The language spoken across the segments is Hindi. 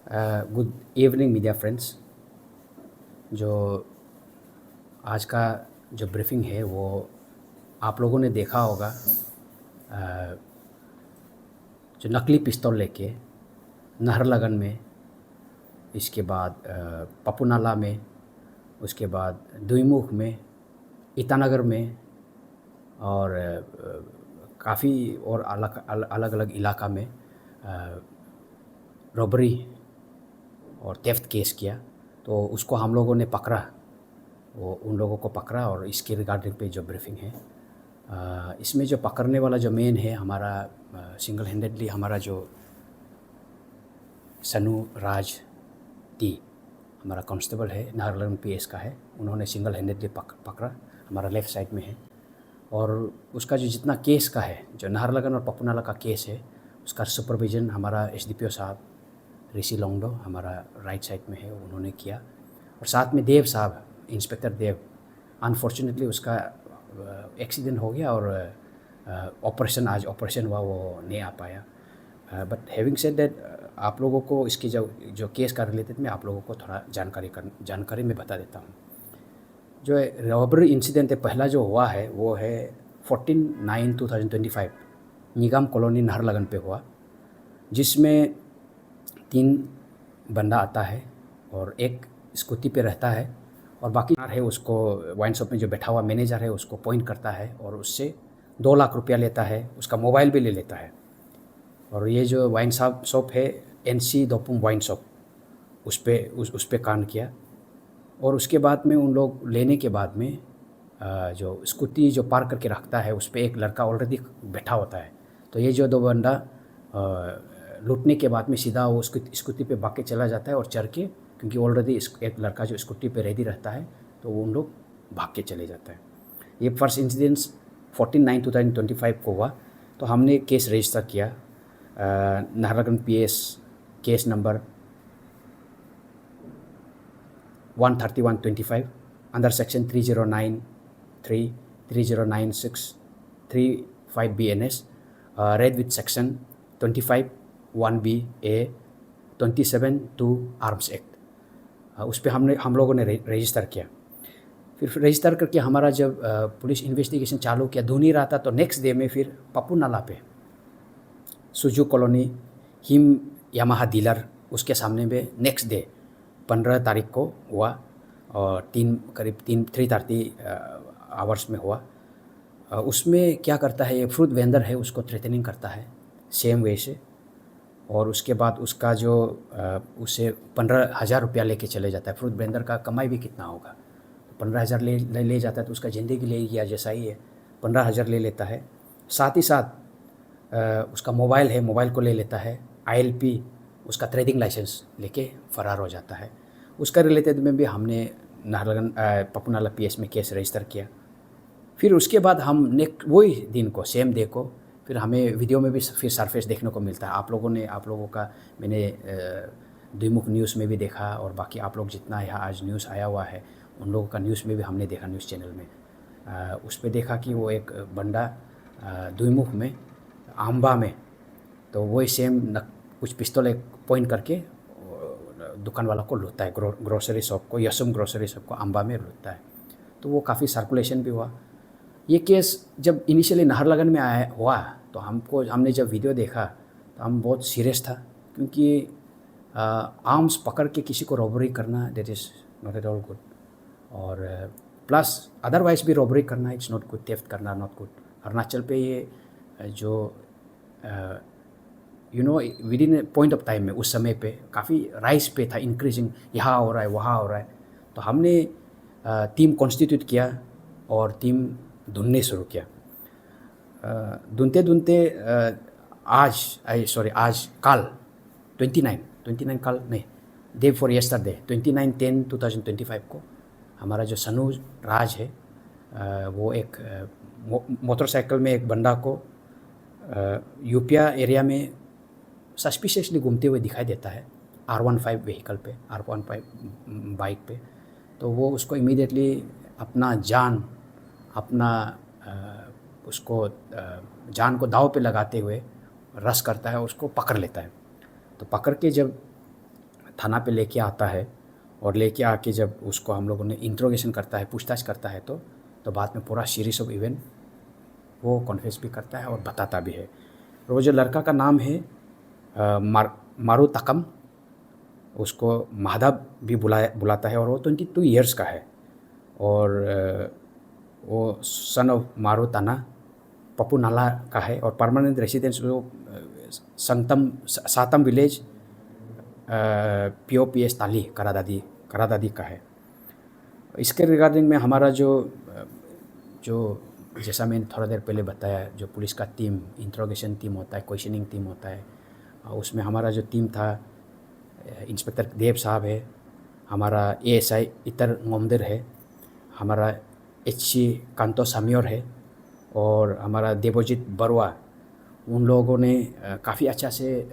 Good evening media friends. जो आज का जो ब्रीफिंग है वो आप लोगों ने देखा होगा। जो नकली पिस्तौल लेके नाहरलगन में, इसके बाद पपुनाला में, उसके बाद दुईमुख में, ईटानगर में और काफ़ी और अलग अलग इलाका में रॉबरी और थेफ्ट केस किया। तो उसको हम लोगों ने पकड़ा, वो उन लोगों को पकड़ा। और इसके रिगार्डिंग पे जो ब्रीफिंग है, इसमें जो पकड़ने वाला जो मेन है हमारा सिंगल हैंडेडली हमारा जो सनू राज टी हमारा कांस्टेबल है, नाहरलगुन पीएस का है। उन्होंने सिंगल हैंडेडली पकड़ा, हमारा लेफ़्ट साइड में है। और उसका जो जितना केस का है, जो नाहरलगुन और पपुनाला का केस है, उसका सुपरविजन हमारा एसडीपीओ साहब ऋषि लोंगडो हमारा राइट साइड में है, उन्होंने किया। और साथ में देव साहब, इंस्पेक्टर देव, अनफॉर्चुनेटली उसका एक्सीडेंट हो गया और आज ऑपरेशन हुआ, वो नहीं आ पाया। बट हैविंग सेड दैट, आप लोगों को इसकी जो केस का रिलेटेड में आप लोगों को थोड़ा जानकारी में बता देता हूँ। जो रॉबरी इंसिडेंट है पहला जो हुआ है वो है 14/9/2025 निगम कॉलोनी नाहरलगन पे हुआ, जिसमें 3 बंदा आता है और एक स्कूटी पे रहता है और बाकी है उसको वाइन शॉप में जो बैठा हुआ मैनेजर है उसको पॉइंट करता है और उससे 2 लाख रुपया लेता है, उसका मोबाइल भी ले लेता है। और ये जो वाइन शॉप है एनसी दोपुम वाइन शॉप, उस पे कांड किया। और उसके बाद में उन लोग लेने के बाद में जो स्कूटी जो पार्क करके रखता है उस पर एक लड़का ऑलरेडी बैठा होता है। तो ये जो 2 बंदा लूटने के बाद में सीधा वो स्कूटी पे भाग के चला जाता है और चढ़ के, क्योंकि ऑलरेडी एक लड़का जो स्कूटी पे रेडी रहता है तो वो उन लोग भाग के चले जाता है। ये फर्स्ट इंसिडेंस 14/9/2025 को हुआ। तो हमने केस रजिस्टर किया, Naharlagun PS case number 131/25 under section 3093, 3096, 35 BNS, red with section 25(1)(b)(a), 27(2) arms act. उस पर हम लोगों ने रजिस्टर किया। फिर रजिस्टर करके हमारा जब पुलिस इन्वेस्टिगेशन चालू किया, धुन ही रहा था, तो नेक्स्ट डे में फिर पप्पू नाला पे Suju colony him Yamaha dealer उसके सामने में नेक्स्ट डे 15 तारीख को हुआ और करीब 3:30 आवर्स में हुआ। उसमें क्या करता है, ये फ्रूट वेंडर है उसको थ्रेटनिंग करता है सेम वे से। और उसके बाद उसका जो उसे 15,000 रुपया लेके चले जाता है। फ्रूट वेंडर का कमाई भी कितना होगा, 15,000 ले जाता है तो उसका ज़िंदगी ले गया जैसा ही है, 15,000 ले लेता है। साथ ही साथ उसका मोबाइल है, मोबाइल को ले लेता है। ILP उसका ट्रेडिंग लाइसेंस लेके फ़रार हो जाता है। उसका रिलेटेड में भी हमने नाहरलगुन पपुनाला पीएस में केस रजिस्टर किया। फिर उसके बाद हम वही दिन को, सेम डे को, फिर हमें वीडियो में भी फिर सरफेस देखने को मिलता है। आप लोगों का मैंने द्विमुख न्यूज़ में भी देखा और बाकी आप लोग जितना यहाँ आज न्यूज़ आया हुआ है उन लोगों का न्यूज़ में भी हमने देखा, न्यूज़ चैनल में उस पर देखा कि वो एक बंदा द्विमुख में आंबा में, तो वही सेम कुछ पिस्तौल पॉइंट करके दुकान वाला को लूटता है, ग्रोसरी शॉप को, यसुम ग्रोसरी शॉप को आंबा में लूटता है। तो वो काफ़ी सर्कुलेशन भी हुआ। ये केस जब इनिशियली नाहरलगुन में हुआ तो हमने जब वीडियो देखा तो हम बहुत सीरियस था, क्योंकि आर्म्स पकड़ के किसी को रॉबरी करना, that is not at all good. और प्लस अदरवाइज भी रॉबरी करना इट्स नॉट गुड, थेफ्ट करना नॉट गुड। अरुणाचल पे ये जो with in point of time में उस समय पे काफ़ी राइज पे था, इंक्रीजिंग, यहाँ हो रहा है वहाँ हो रहा है। तो हमने टीम कॉन्स्टिट्यूट किया और टीम ढूंढने शुरू किया। ढूंढते आज कल 29 कल नहीं, डे फॉर यस्टरडे 29/10/2025 को हमारा जो सनू राज है वो एक मोटरसाइकिल में एक बंदा को यूपिया एरिया में सस्पिशियसली घूमते हुए दिखाई देता है, R15 व्हीकल पे, R15 बाइक पे। तो वो उसको इमीडिएटली अपना जान को दांव पे लगाते हुए रश करता है, उसको पकड़ लेता है। तो पकड़ के जब थाना पे लेके आता है और लेके आके जब उसको हम लोगों ने इंट्रोगेशन करता है, पूछताछ करता है, तो बाद में पूरा सीरीज ऑफ इवेंट वो कॉन्फेस भी करता है और बताता भी है। और वो जो लड़का का नाम है मारू तकम, उसको महादाब भी बुलाता है और वो 22 ईयर्स का है और वो सन ऑफ मारू तना पप्पू नाला का है और परमानेंट रेसिडेंस वो सातम विलेज POPS ताली करादादी का है। इसके रिगार्डिंग में हमारा जो जैसा मैंने थोड़ा देर पहले बताया, जो पुलिस का टीम, इंट्रोगेशन टीम होता है, क्वेश्चनिंग टीम होता है, उसमें हमारा जो टीम था, इंस्पेक्टर देव साहब है, हमारा ASI इतर मोमदर है, हमारा HC कांतो सामियोर है और हमारा देवोजीत बरुआ, उन लोगों ने काफ़ी अच्छा से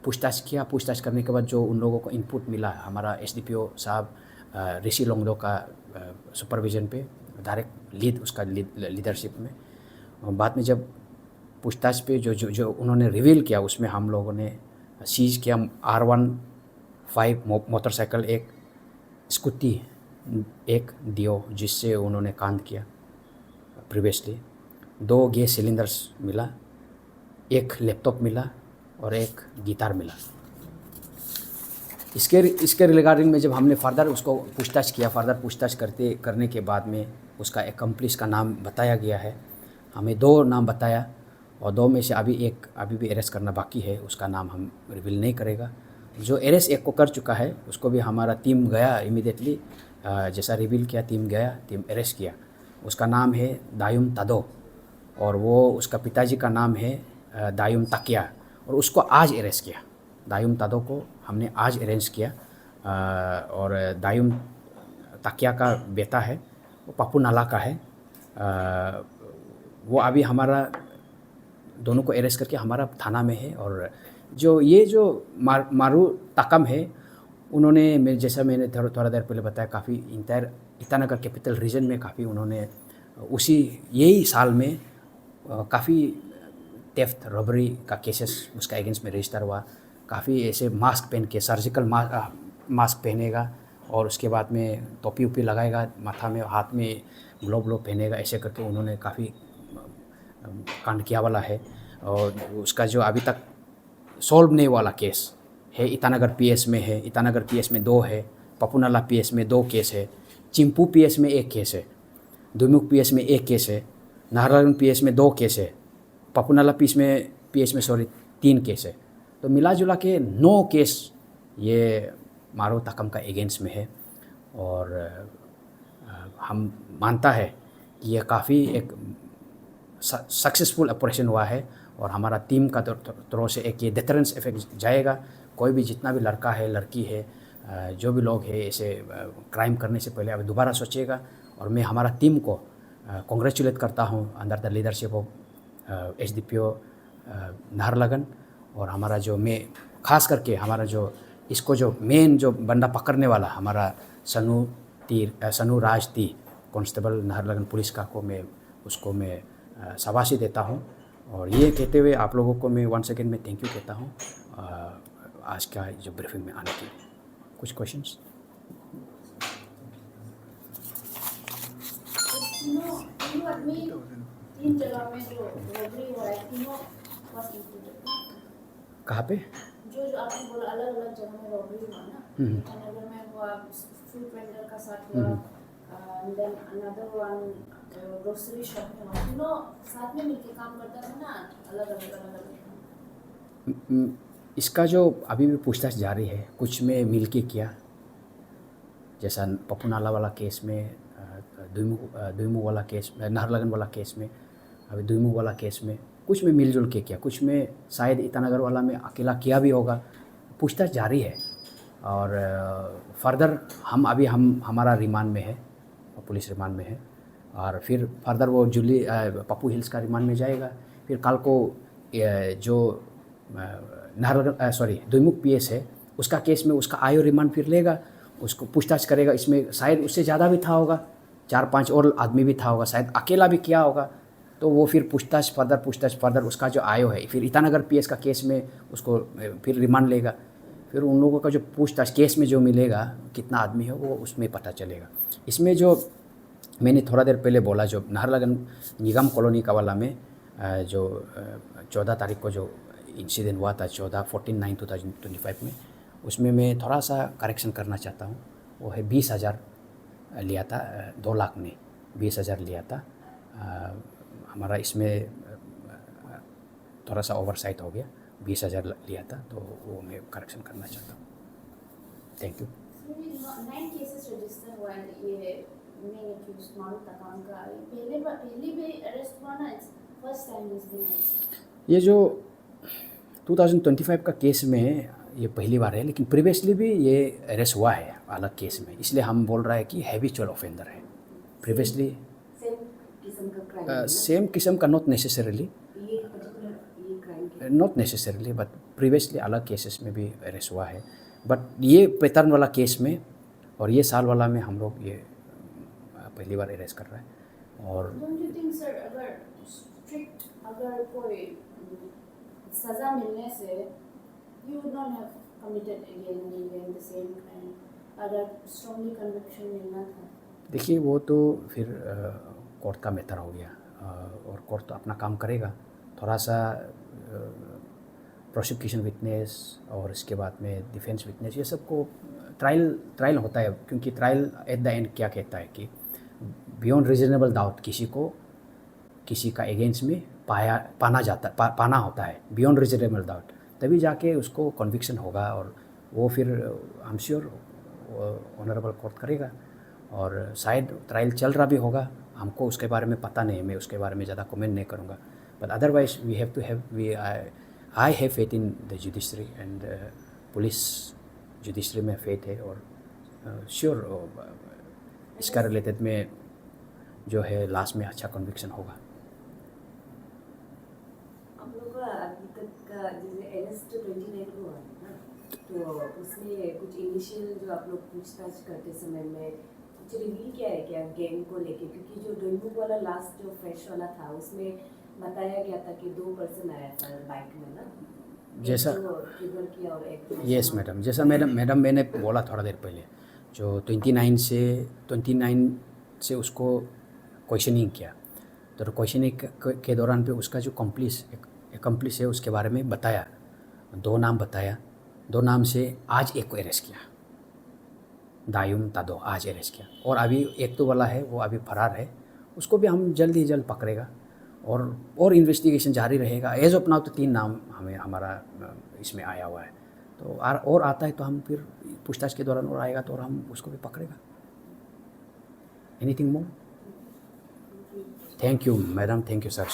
पूछताछ किया। पूछताछ करने के बाद जो उन लोगों को इनपुट मिला, हमारा SDPO साहब ऋषि लोंगदो का सुपरविज़न पे डायरेक्ट लीडरशिप में, और बाद में जब पूछताछ पे जो उन्होंने रिवील किया, उसमें हम लोगों ने सीज किया R15 मोटरसाइकिल, एक स्कूटी, एक दियो जिससे उन्होंने कांड किया प्रीवियसली, 2 गैस सिलेंडर्स मिला, एक लैपटॉप मिला और एक गिटार मिला। इसके रिगार्डिंग में जब हमने फर्दर उसको पूछताछ किया, करने के बाद में उसका एकम्प्लिस का नाम बताया गया है। हमें 2 नाम बताया और 2 में से अभी भी अरेस्ट करना बाकी है, उसका नाम हम रिवील नहीं करेगा। जो अरेस्ट एक को कर चुका है उसको भी हमारा टीम गया इमीडिएटली, जैसा रिवील किया टीम अरेस्ट किया। उसका नाम है दायुम तादो और वो उसका पिताजी का नाम है दायुम ताकिया, और उसको आज अरेस्ट किया। दायुम तादो को हमने आज अरेस्ट किया और दायुम ताकिया का बेटा है, वो पप्पू नाला का है। वो अभी हमारा दोनों को अरेस्ट करके हमारा थाना में है। और जो मारू तकम है, उन्होंने जैसा मैंने थोड़ा देर पहले बताया, काफ़ी इंटायर ईटानगर कैपिटल रीजन में काफ़ी उन्होंने यही साल में काफ़ी थेफ्ट, रॉबरी का केसेस उसका अगेंस्ट में रजिस्टर हुआ। काफ़ी ऐसे मास्क पहन के, सर्जिकल मास्क पहनेगा और उसके बाद में टोपी उपी लगाएगा माथा में, हाथ में ग्लोव पहनेगा, ऐसे करके उन्होंने काफ़ी कांड किया वाला है। और उसका जो अभी तक सॉल्व नहीं वाला केस है, ईटानगर PS में है, ईटानगर PS में 2 है, पप्पूनाला PS में 2 केस है, चिंपू PS में 1 केस है, दुमुक PS में 1 केस है, नाहरलगुन PS में 2 केस है, पप्पूनाला PS में 3 केस है। तो मिला जुला के 9 केस ये मारू तकम का अगेंस्ट में है। और हम मानता है कि यह काफ़ी एक सक्सेसफुल ऑपरेशन हुआ है और हमारा टीम का तरफ से एक ये डिटरेंस इफेक्ट जाएगा। कोई भी जितना भी लड़का है, लड़की है, जो भी लोग है, ऐसे क्राइम करने से पहले अब दोबारा सोचेगा। और मैं हमारा टीम को कॉन्ग्रेचुलेट करता हूँ under the leadership of SDPO Naharlagun. और हमारा मैं खास करके हमारा इसको मेन बंदा पकड़ने वाला हमारा सनु राज ती कांस्टेबल नाहरलगन पुलिस का उसको मैं शाबाशी देता हूँ। और ये कहते हुए आप लोगों को मैं वंस अगेन मैं थैंक यू कहता हूँ आज का जो ब्रीफिंग में आने के लिए। कुछ क्वेश्चंस? कहाँ पे? जो आपने बोला अलग अलग जगह में रॉबरी हुआ ना, ईटानगर में हुआ, फ्रूट वेंडर का साथ हुआ, then another one grocery shop में हुआ। तीनों साथ में मिलके काम करता था ना, अलग अलग। इसका जो अभी भी पूछताछ जारी है, कुछ में मिलके किया, जैसा पप्पूनाला वाला केस में, दुईमू वाला केस, नाहरलगन वाला केस में, अभी दुईमू वाला केस में कुछ में मिलजुल के किया, कुछ में शायद ईटानगर वाला में अकेला किया भी होगा। पूछताछ जारी है और फर्दर हमारा रिमांड में है, पुलिस रिमांड में है, और फिर फर्दर वो पप्पू हिल्स का रिमांड में जाएगा। फिर कल को जो दुईमुख PS है, उसका केस में उसका आयो रिमांड फिर लेगा, उसको पूछताछ करेगा। इसमें शायद उससे ज़्यादा भी था होगा, 4-5 और आदमी भी था होगा, शायद अकेला भी किया होगा। तो वो फिर पूछताछ फर्दर उसका जो आयो है, फिर ईटानगर PS का केस में उसको फिर रिमांड लेगा। फिर उन लोगों का जो पूछताछ केस में जो मिलेगा कितना आदमी है वो उसमें पता चलेगा। इसमें जो मैंने थोड़ा देर पहले बोला जो नाहरलगुन निगम कॉलोनी का वाला में जो 14 तारीख को जो इंसिडेंट हुआ था 14/9/2025 में, उसमें मैं थोड़ा सा करेक्शन करना चाहता हूँ। वो है 20,000 लिया था, 2 लाख में 20,000 लिया था। हमारा इसमें थोड़ा सा ओवरसाइट हो गया, 20,000 लिया था, तो वो मैं करेक्शन करना चाहता हूँ। Thank you. 9 केसेस रजिस्टर हुआ है ये मेन एक्यूज मारूफ तकाम का। पहले भी अरेस्ट हुआ ना, first time is been arrest. ये जो 2025 का केस में ये पहली बार है, लेकिन प्रीवियसली भी ये अरेस्ट हुआ है अलग केस में, इसलिए हम बोल रहे हैं कि हैबिचुअल ऑफेंडर है। प्रीवियसली सेम किस्म का क्राइम सेम किस्म का नॉट नेसेसरली, ये पर्टिकुलर ये crime not necessarily but previously अलग केसेस में भी अरेस्ट हुआ है। बट ये पैटर्न वाला केस में और ये साल वाला में हम लोग ये पहली बार अरेस्ट कर रहा है। और डोंट यू थिंक सर अगर स्ट्रिक्ट अगर कोई सज़ा मिलने से you would not have committed again and again the same crime, अगर स्ट्रांगली कन्विक्शन मिलना था? देखिए वो तो फिर कोर्ट का मैटर हो गया, और कोर्ट तो अपना काम करेगा। थोड़ा सा प्रोसिक्यूशन विटनेस और इसके बाद में डिफेंस विटनेस ये सबको ट्रायल होता है, क्योंकि ट्रायल एट द एंड क्या कहता है कि बियॉन्ड रीजनेबल डाउट किसी का एगेंस्ट में पाना होता है, बियॉन्ड रीजनेबल डाउट, तभी जाके उसको कन्विक्शन होगा। और वो फिर I am sure honourable court करेगा, और शायद ट्रायल चल रहा भी होगा, हमको उसके बारे में पता नहीं है, मैं उसके बारे में ज़्यादा कमेंट नहीं करूँगा। But otherwise I have faith in the judiciary and police judiciary में फेथ है, और श्योर इसका रिलेटेड में जो है लास्ट में अच्छा कन्विक्शन होगा। आप लोग का अभी तक का जैसे अरेस्ट 29 को हुआ है ना, तो उसमें कुछ इनिशियल जो आप लोग पूछताछ करते समय में कुछ रिवील किया है क्या गैंग को लेके? क्योंकि जो डोईमुख वाला लास्ट जो फ्रेश वाला था उसमें बताया गया था कि 2 पर्सन आया था बाइक में ना, जैसा ट्रिगर किया और एक यस मैडम, जैसा मैडम मैंने बोला थोड़ा देर पहले, जो 29 से उसको क्वेश्चनिंग किया, तो क्वेश्चनिंग के दौरान पे उसका जो कंप्लिस है उसके बारे में बताया, 2 नाम बताया। 2 नाम से आज एक को अरेस्ट किया, दायुम तादो आज अरेस्ट किया, और अभी एक तो वाला है वो अभी फरार है, उसको भी हम जल्द ही जल्द पकड़ेगा, और इन्वेस्टिगेशन जारी रहेगा। एज ऑफ नाउ तो 3 नाम हमारा इसमें आया हुआ है, तो और आता है तो हम फिर पूछताछ के दौरान और आएगा तो और हम उसको भी पकड़ेगा। Anything more? Thank you madam, thank you sir.